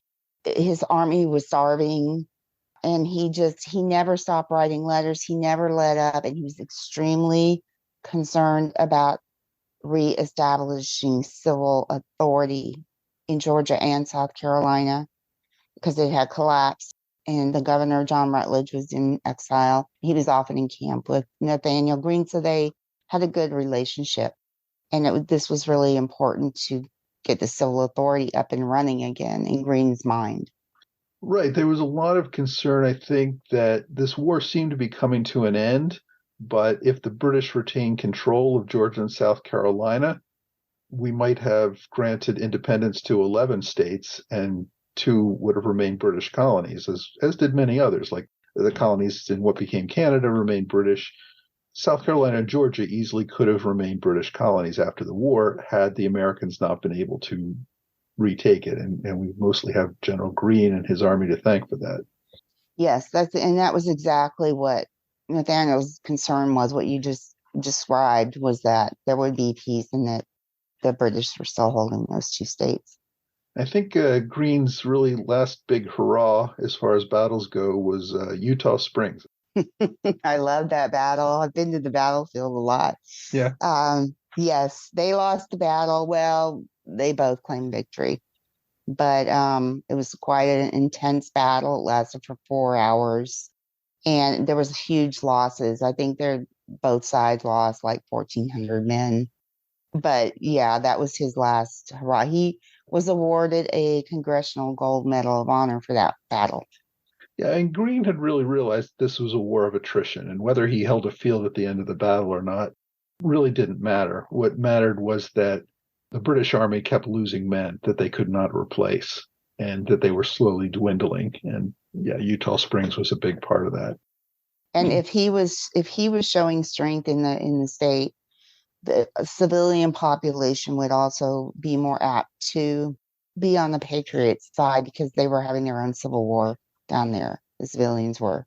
C: His army was starving, and he never stopped writing letters. He never let up, and he was extremely concerned about reestablishing civil authority in Georgia and South Carolina because it had collapsed. And the governor, John Rutledge, was in exile. He was often in camp with Nathanael Greene, so they had a good relationship. And this was really important to get the civil authority up and running again in Greene's mind.
D: Right. There was a lot of concern, I think, that this war seemed to be coming to an end, but if the British retained control of Georgia and South Carolina, we might have granted independence to 11 states, and 2 would have remained British colonies, as did many others. Like the colonies in what became Canada remained British. South Carolina and Georgia easily could have remained British colonies after the war had the Americans not been able to retake it. And we mostly have General Greene and his army to thank for that.
C: Yes, that was exactly what Nathaniel's concern was. What you just described was that there would be peace and that the British were still holding those 2 states.
D: I think Greene's really last big hurrah as far as battles go was Eutaw Springs.
C: I love that battle. I've been to the battlefield a lot.
D: Yeah.
C: Yes, they lost the battle. Well, they both claimed victory, but it was quite an intense battle. It lasted for 4 hours, and there was huge losses. I think both sides lost like 1,400 men. But yeah, that was his last hurrah. He was awarded a Congressional Gold Medal of Honor for that battle.
D: Yeah, and Greene had really realized this was a war of attrition, and whether he held a field at the end of the battle or not really didn't matter. What mattered was that the British army kept losing men that they could not replace, and that they were slowly dwindling. And yeah, Eutaw Springs was a big part of that.
C: And if he was showing strength in the state, the civilian population would also be more apt to be on the Patriots' side because they were having their own civil war down there. The civilians were.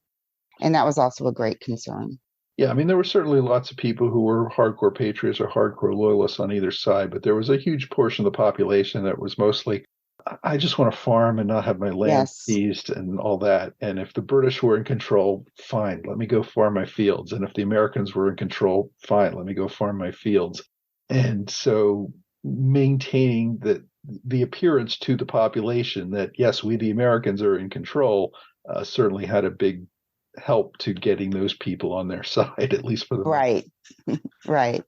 C: And that was also a great concern.
D: Yeah, I mean, there were certainly lots of people who were hardcore patriots or hardcore loyalists on either side, but there was a huge portion of the population that was mostly, I just want to farm and not have my land seized and all that. And if the British were in control, fine, let me go farm my fields. And if the Americans were in control, fine, let me go farm my fields. And so maintaining the appearance to the population that, yes, we, the Americans, are in control, certainly had a big help to getting those people on their side, at least for the
C: right. Right.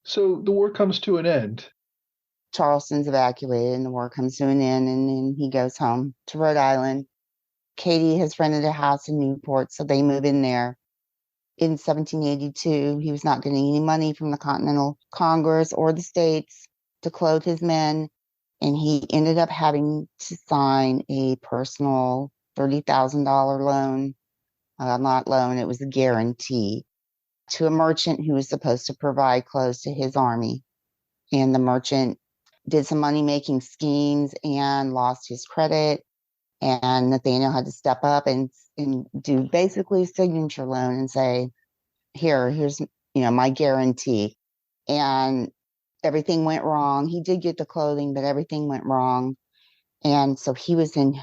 D: So the war comes to an end.
C: Charleston's evacuated and the war comes to an end, and then he goes home to Rhode Island. Katie has rented a house in Newport, so they move in there. In 1782, he was not getting any money from the Continental Congress or the states to clothe his men, and he ended up having to sign a personal $30,000 loan. Not loan, it was a guarantee to a merchant who was supposed to provide clothes to his army. And the merchant did some money-making schemes and lost his credit. And Nathaniel had to step up and do basically a signature loan and say, here's my guarantee. And everything went wrong. He did get the clothing, but everything went wrong. And so he was in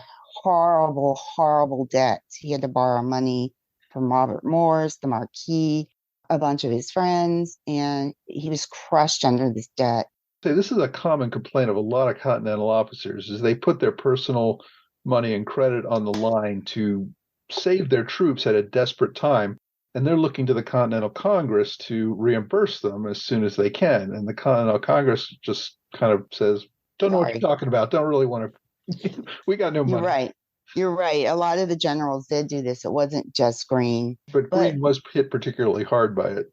C: horrible, horrible debt. He had to borrow money from Robert Morris, the Marquis, a bunch of his friends, and he was crushed under this debt.
D: So this is a common complaint of a lot of Continental officers, is they put their personal money and credit on the line to save their troops at a desperate time, and they're looking to the Continental Congress to reimburse them as soon as they can. And the Continental Congress just kind of says, don't know what you're talking about, don't really want to, we got no money.
C: You're right. You're right. A lot of the generals did do this. It wasn't just Greene.
D: But
C: But
D: Greene was hit particularly hard by it.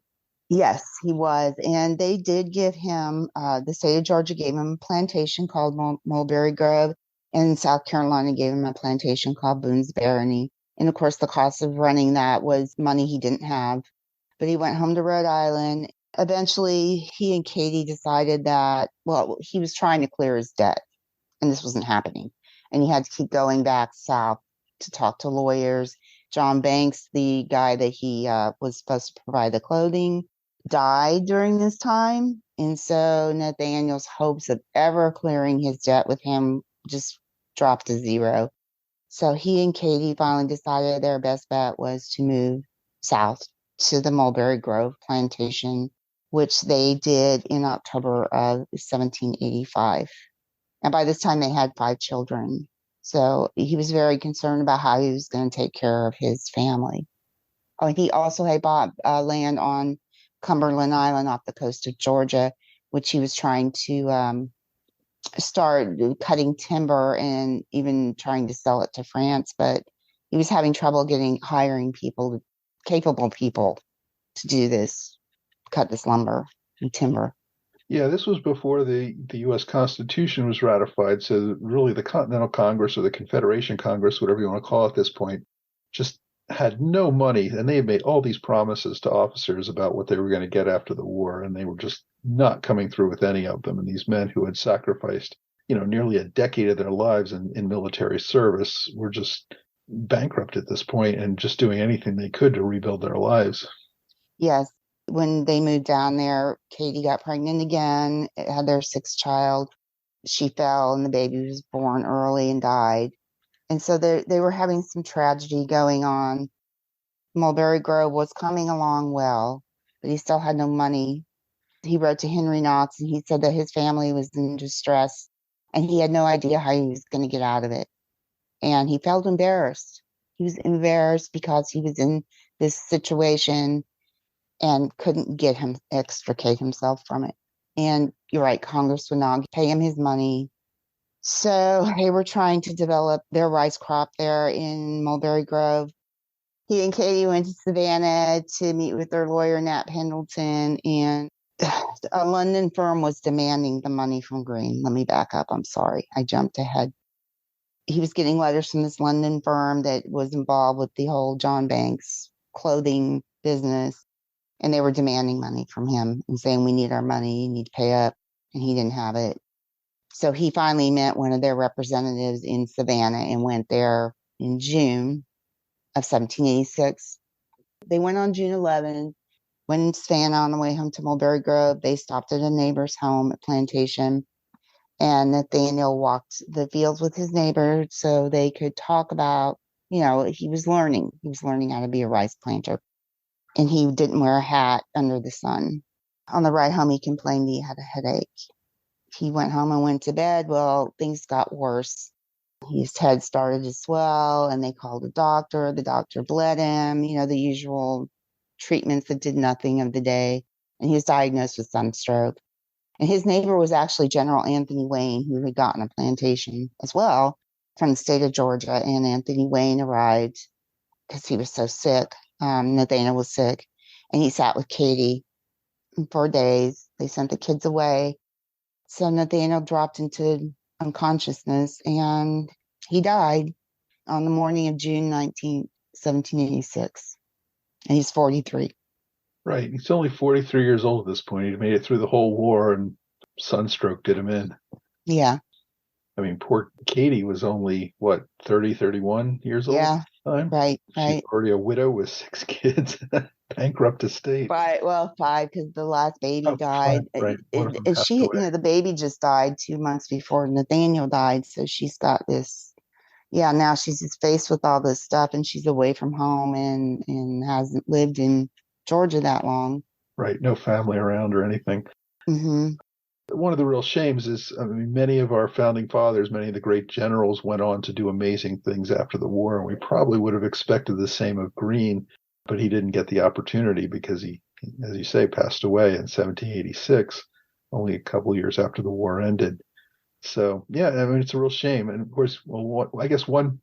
C: yes, he was. And they did give him, the state of Georgia gave him a plantation called Mulberry Grove, and South Carolina gave him a plantation called Boone's Barony. And of course, the cost of running that was money he didn't have. But he went home to Rhode Island. Eventually, he and Katie decided that, well, he was trying to clear his debt, and this wasn't happening. And he had to keep going back south to talk to lawyers. John Banks, the guy that he was supposed to provide the clothing, died during this time. And so Nathaniel's hopes of ever clearing his debt with him just dropped to zero. So he and Katie finally decided their best bet was to move south to the Mulberry Grove plantation, which they did in October of 1785. And by this time, they had 5 children. So he was very concerned about how he was going to take care of his family. Oh, and he also had bought land on Cumberland Island off the coast of Georgia, which he was trying to start cutting timber and even trying to sell it to France. But he was having trouble hiring people, capable people, to do this, cut this lumber and timber.
D: Yeah, this was before the U.S. Constitution was ratified. So really the Continental Congress or the Confederation Congress, whatever you want to call it at this point, just had no money. And they had made all these promises to officers about what they were going to get after the war. And they were just not coming through with any of them. And these men who had sacrificed, nearly a decade of their lives in military service were just bankrupt at this point and just doing anything they could to rebuild their lives.
C: Yes. When they moved down there, Katie got pregnant again, had their 6th child. She fell and the baby was born early and died. And so they were having some tragedy going on. Mulberry Grove was coming along well, but he still had no money. He wrote to Henry Knox and he said that his family was in distress and he had no idea how he was going to get out of it. And he felt embarrassed. He was embarrassed because he was in this situation and couldn't extricate himself from it. And you're right, Congress would not pay him his money. So they were trying to develop their rice crop there in Mulberry Grove. He and Katie went to Savannah to meet with their lawyer, Nat Pendleton, and a London firm was demanding the money from Greene. Let me back up. I'm sorry. I jumped ahead. He was getting letters from this London firm that was involved with the whole John Banks clothing business. And they were demanding money from him and saying, we need our money, you need to pay up. And he didn't have it. So he finally met one of their representatives in Savannah and went there in June of 1786. They went on June 11th, went in Savannah on the way home to Mulberry Grove. They stopped at a neighbor's home at Plantation. And Nathaniel walked the fields with his neighbor so they could talk about, he was learning. He was learning how to be a rice planter. And he didn't wear a hat under the sun. On the ride home, he complained he had a headache. He went home and went to bed. Well, things got worse. His head started to swell, and they called a doctor. The doctor bled him, the usual treatments that did nothing of the day. And he was diagnosed with sunstroke. And his neighbor was actually General Anthony Wayne, who had gotten a plantation as well from the state of Georgia. And Anthony Wayne arrived because he was so sick. Nathaniel was sick, and he sat with Katie for days. They sent the kids away. So Nathaniel dropped into unconsciousness, and he died on the morning of June 19th, 1786. And he's 43.
D: Right. He's only 43 years old at this point. He made it through the whole war, and sunstroke did him in.
C: Yeah.
D: I mean, poor Katie was only, 30, 31 years old at the time?
C: Right.
D: She's already a widow with 6 kids, bankrupt estate.
C: 5, because the last baby died.
D: 5, right.
C: And she, the baby just died 2 months before Nathaniel died. So she's got this, now she's just faced with all this stuff, and she's away from home and hasn't lived in Georgia that long.
D: Right. No family around or anything.
C: Mm-hmm.
D: One of the real shames is, many of our founding fathers, many of the great generals went on to do amazing things after the war. And we probably would have expected the same of Greene, but he didn't get the opportunity because he, as you say, passed away in 1786, only a couple of years after the war ended. So, it's a real shame. And of course, I guess one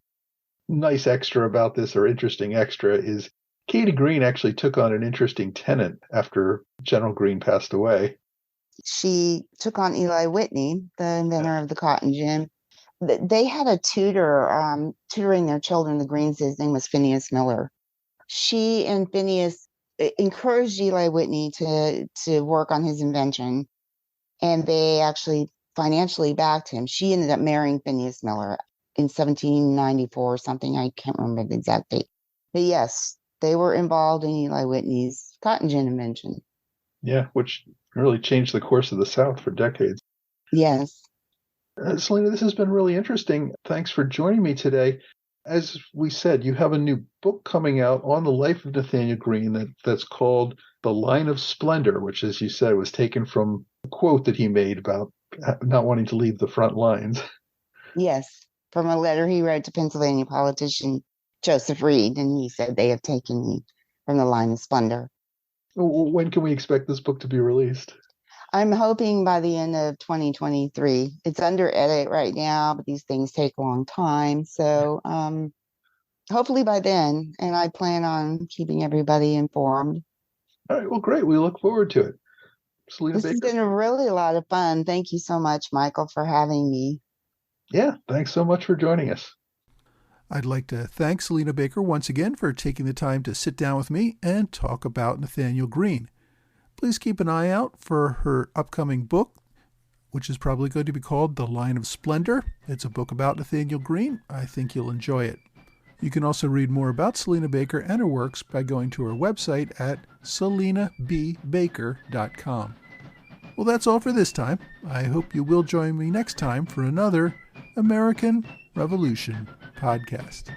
D: nice extra about this, or interesting extra, is Katie Greene actually took on an interesting tenant after General Greene passed away.
C: She took on Eli Whitney, the inventor of the cotton gin. They had a tutor tutoring their children, the Greenes. His name was Phineas Miller. She and Phineas encouraged Eli Whitney to work on his invention, and they actually financially backed him. She ended up marrying Phineas Miller in 1794 or something. I can't remember the exact date. But yes, they were involved in Eli Whitney's cotton gin invention.
D: Yeah, which really changed the course of the South for decades.
C: Yes.
D: Salina, this has been really interesting. Thanks for joining me today. As we said, you have a new book coming out on the life of Nathanael Greene that's called The Line of Splendor, which, as you said, was taken from a quote that he made about not wanting to leave the front lines.
C: Yes, from a letter he wrote to Pennsylvania politician Joseph Reed, and he said, they have taken me from the Line of Splendor.
D: When can we expect this book to be released?
C: I'm hoping by the end of 2023. It's under edit right now, but these things take a long time. So hopefully by then, and I plan on keeping everybody informed.
D: All right, well, great. We look forward to it. Salina
C: This
D: Baker.
C: has been really a lot of fun. Thank you so much, Michael, for having me.
D: Yeah, thanks so much for joining us.
B: I'd like to thank Salina Baker once again for taking the time to sit down with me and talk about Nathanael Greene. Please keep an eye out for her upcoming book, which is probably going to be called The Line of Splendor. It's a book about Nathanael Greene. I think you'll enjoy it. You can also read more about Salina Baker and her works by going to her website at salinabbaker.com. Well, that's all for this time. I hope you will join me next time for another American Revolution podcast.